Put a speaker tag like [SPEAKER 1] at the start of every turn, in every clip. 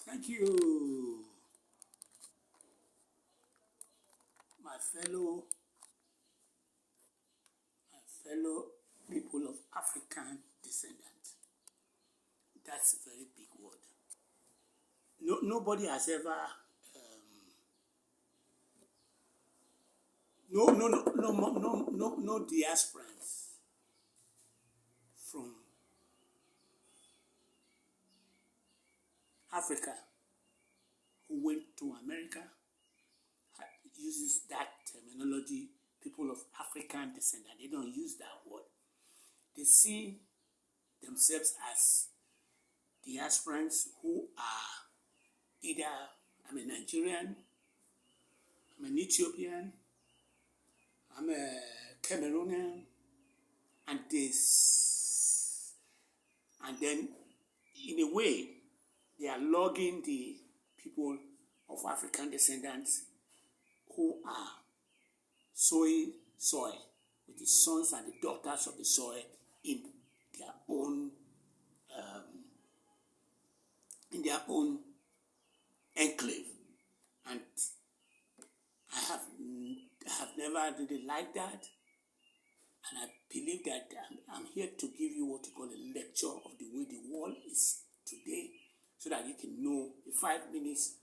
[SPEAKER 1] Thank you, my fellow people of African descent. That's a very big word. Nobody has ever, no diasporans from Africa who went to America uses that terminology. People of African descent. They don't use that word. They see themselves as diasporans who are either I'm a Nigerian, I'm an Ethiopian, I'm a Cameroonian, and this, and then in a way, they are logging the people of African descendants who are soil, with the sons and the daughters of the soil in their own in their own enclave, and I have never really liked that. And I believe that I'm here to give you what you call a lecture of the way the world is today, so that you can know a 5 minutes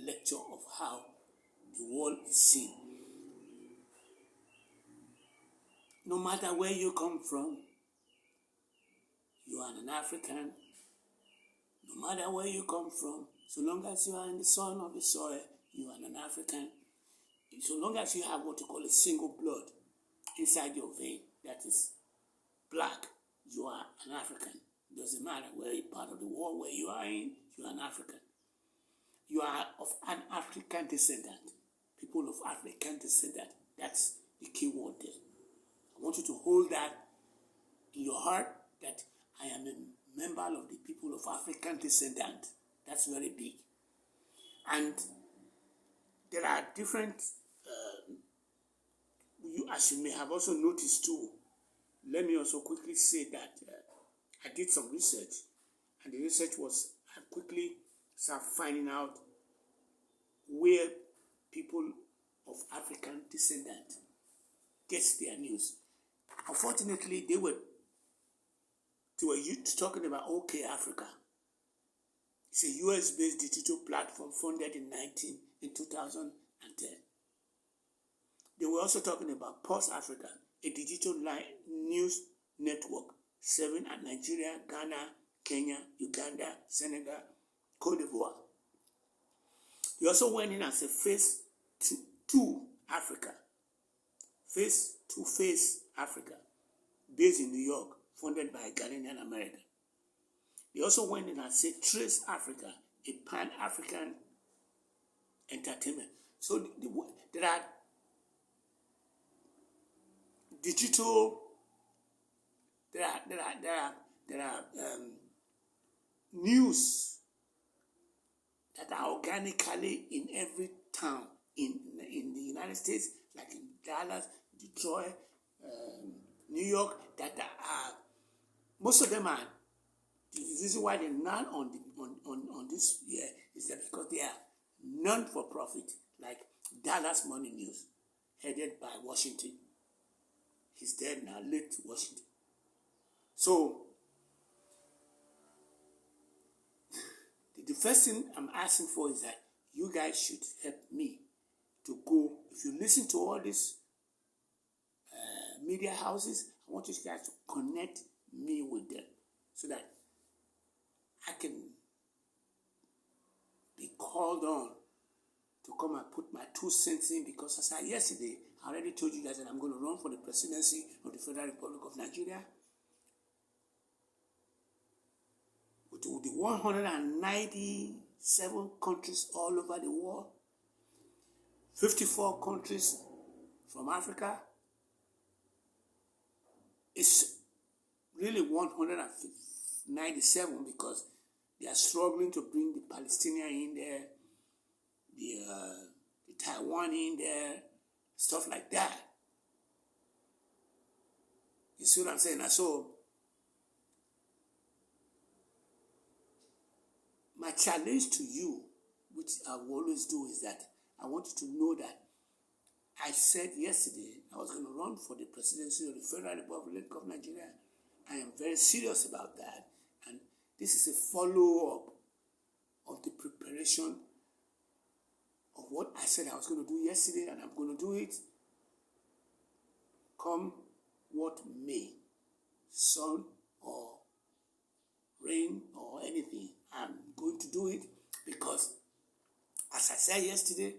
[SPEAKER 1] lecture of how the world is seen. No matter where you come from, you are an African. No matter where you come from, so long as you are in the son of the soil, you are an African. So long as you have what you call a single blood inside your vein, that is black, you are an African. It doesn't matter where part of the world where you are in, you are an African. You are of an African descendant. People of African descendant. That's the key word there. I want you to hold that in your heart, that I am a member of the people of African descendant. That's very big. And there are different, as you may have also noticed too, let me also quickly say that I did some research, and the research was I quickly started finding out where people of African descent get their news. Unfortunately, they were talking about OK Africa. It's a US-based digital platform funded in 2010. They were also talking about Pulse Africa, a digital news network serving at Nigeria, Ghana, Kenya, Uganda, Senegal, Cote d'Ivoire. They also went in as a Face to Africa, Face to Face Africa, based in New York, funded by Ghanaian American. They also went in as a Trace Africa, a Pan-African entertainment. So there are digital, there are news that are organically in every town in the United States, like in Dallas, Detroit, New York, that are, most of them are, the reason why they're not on this year is that because they are non-for-profit, like Dallas Morning News, headed by Washington. He's dead now, late Washington. So, the first thing I'm asking for is that you guys should help me to go. If you listen to all these media houses, I want you guys to connect me with them so that I can be called on to come and put my 2 cents in, because as I yesterday, I already told you guys that I'm going to run for the presidency of the Federal Republic of Nigeria. With the 197 countries all over the world, 54 countries from Africa, it's really 197 because they are struggling to bring the Palestinian in there, the Taiwan in there, stuff like that. You see what I'm saying? So My challenge to you, which I will always do, is that I want you to know that I said yesterday I was going to run for the presidency of the Federal Republic of Nigeria. I am very serious about that. And this is a follow-up of the preparation of what I said I was going to do yesterday, and I'm going to do it come what may, sun or rain or anything. I'm going to do it because, as I said yesterday,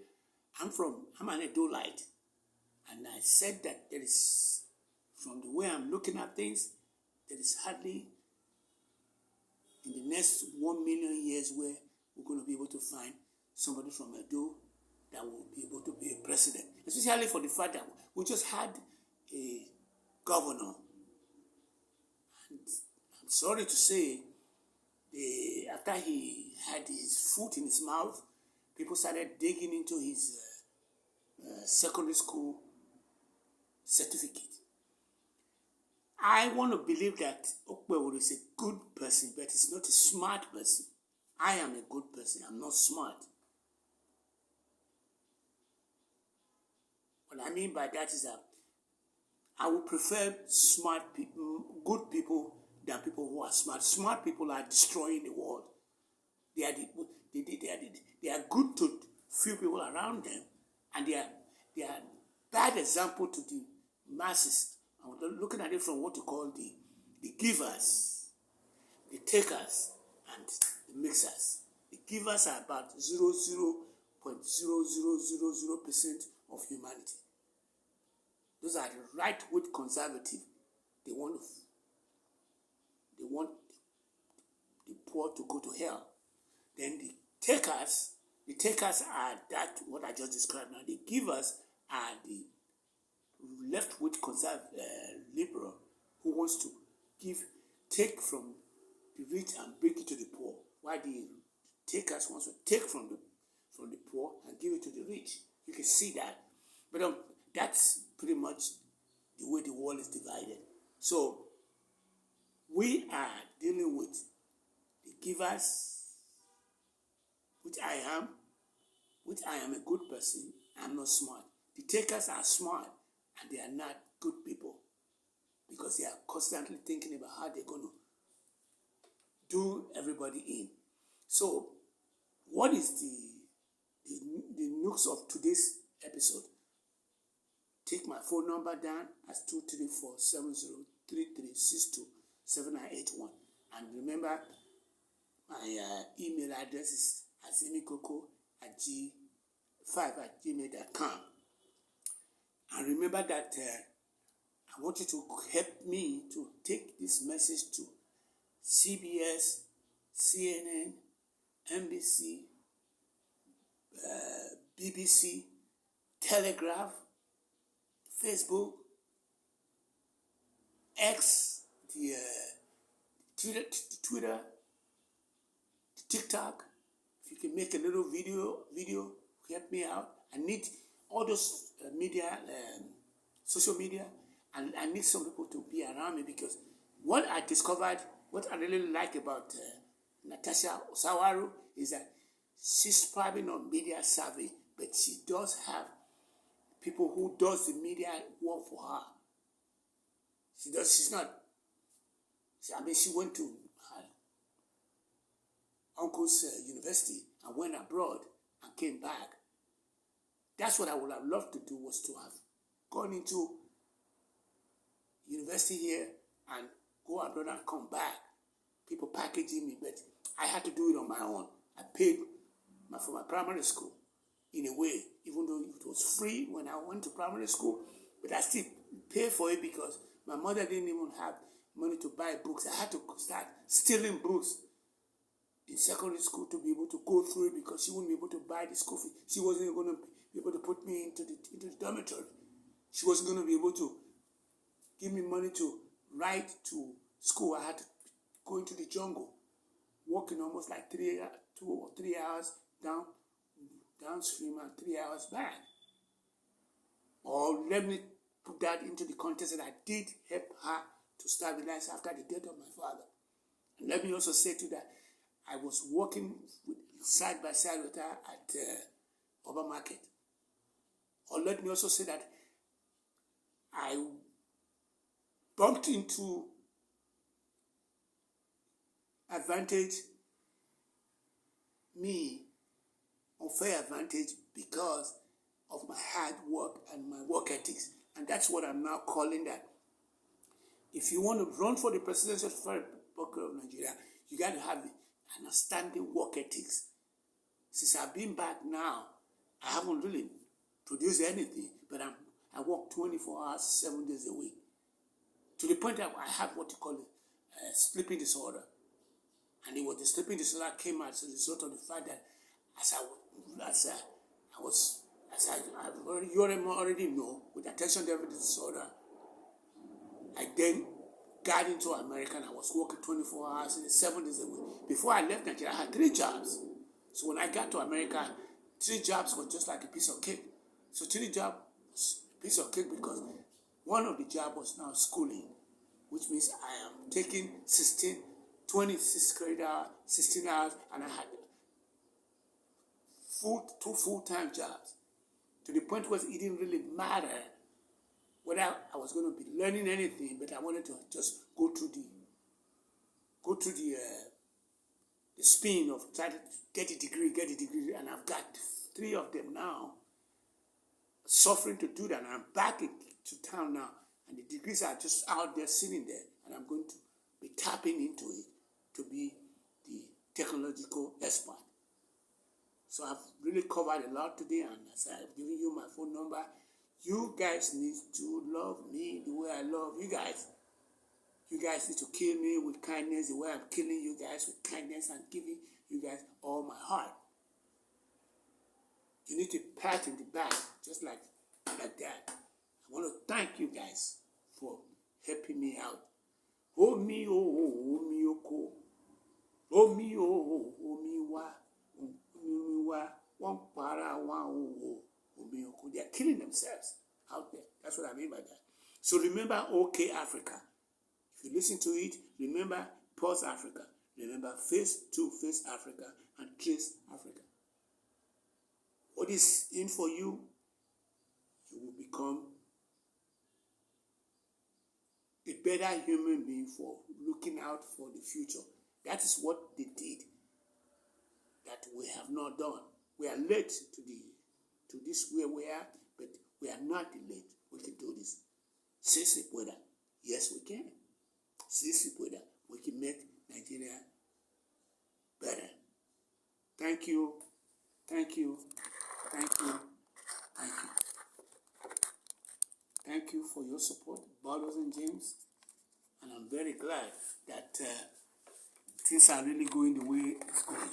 [SPEAKER 1] I'm an Edolite, and I said that there is, from the way I'm looking at things, there is hardly in the next 1 million years where we're going to be able to find somebody from Edo that will be able to be a president, especially for the fact that we just had a governor. And I'm sorry to say, after he had his foot in his mouth, people started digging into his secondary school certificate. I want to believe that Okpebholo is a good person, but he's not a smart person. I am a good person. I'm not smart. What I mean by that is that I would prefer smart people, good people, than people who are smart. Smart people are destroying the world. They are good to few people around them, and they are bad example to the masses. I'm looking at it from what you call the givers, the takers, and the mixers. The givers are about 0.0000% of humanity. Those are the right-wing conservative. They want the poor to go to hell. Then the takers are that what I just described now. The givers are the left-wing conservative liberal who wants to take from the rich and bring it to the poor, while the takers wants to take from the poor and give it to the rich. You can see that, but that's pretty much the way the world is divided. So we are dealing with the givers, which I am a good person. I'm not smart. The takers are smart, and they are not good people because they are constantly thinking about how they're going to do everybody in. So, what is the nukes of today's episode? Take my phone number down as 234-703362-7981. And remember, my email address is azimikoko5@gmail.com. And remember that I want you to help me to take this message to CBS, CNN, NBC, BBC, Telegraph, Facebook, X, the Twitter, TikTok. If you can make a little video, help me out. I need all those social media, and I need some people to be around me, because what I discovered, what I really like about Natasha Osawaru is that she's probably not media savvy, but she does have people who does the media work for her. She's not. She went to her uncle's university and went abroad and came back. That's what I would have loved to do, was to have gone into university here and go abroad and come back. People packaging me, but I had to do it on my own. I paid for my primary school in a way, even though it was free when I went to primary school, but I still paid for it because my mother didn't even have money to buy books. I had to start stealing books in secondary school to be able to go through it, because she wouldn't be able to buy the school fee. She wasn't going to be able to put me into the dormitory. She wasn't going to be able to give me money to ride to school. I had to go into the jungle, walking almost like 2 or 3 hours downstream and 3 hours back. Or let me put that into the context that I did help her to stabilize after the death of my father. And let me also say to that, I was working side by side with her at Oba Market. Or let me also say that I bumped into advantage me, unfair advantage, because of my hard work and my work ethics. And that's what I'm now calling that. If you want to run for the presidency of the Federal Republic of Nigeria, you got to have an outstanding work ethics. Since I've been back now, I haven't really produced anything, but I work 24 hours, 7 days a week. To the point that I have what you call a sleeping disorder. And it was the sleeping disorder came out as a result of the fact that you already know, with attention deficit disorder, I then got into America and I was working 24 hours and 7 days a week. Before I left Nigeria, I had 3 jobs. So when I got to America, 3 jobs was just like a piece of cake. So 3 jobs was a piece of cake because one of the jobs was now schooling, which means I am taking 26 credit hours, 16 hours, and I had 2 full-time jobs. To the point where it didn't really matter whether I was going to be learning anything, but I wanted to just go through the spin of trying to get a degree, and I've got 3 of them now. Suffering to do that, and I'm back to town now, and the degrees are just out there sitting there, and I'm going to be tapping into it to be the technological expert. So I've really covered a lot today, and as I've given you my phone number, you guys need to love me the way I love you guys. You guys need to kill me with kindness the way I'm killing you guys with kindness and giving you guys all my heart. You need to pat in the back, just like that. I want to thank you guys for helping me out. Oh me, oh, ko. Oh me, wa. One para, one, they are killing themselves out there. That's what I mean by that. So remember OK Africa. If you listen to it, remember Pulse Africa. Remember Face Africa and Trace Africa. What is in for you? You will become a better human being for looking out for the future. That is what they did that we have not done. We are late to this where we are, but we are not late. We can do this. Sisi pueda. Yes, we can. Sisi pueda. We can make Nigeria better. Thank you. Thank you. Thank you. Thank you. Thank you for your support, Bardos and James. And I'm very glad that things are really going the way it's going.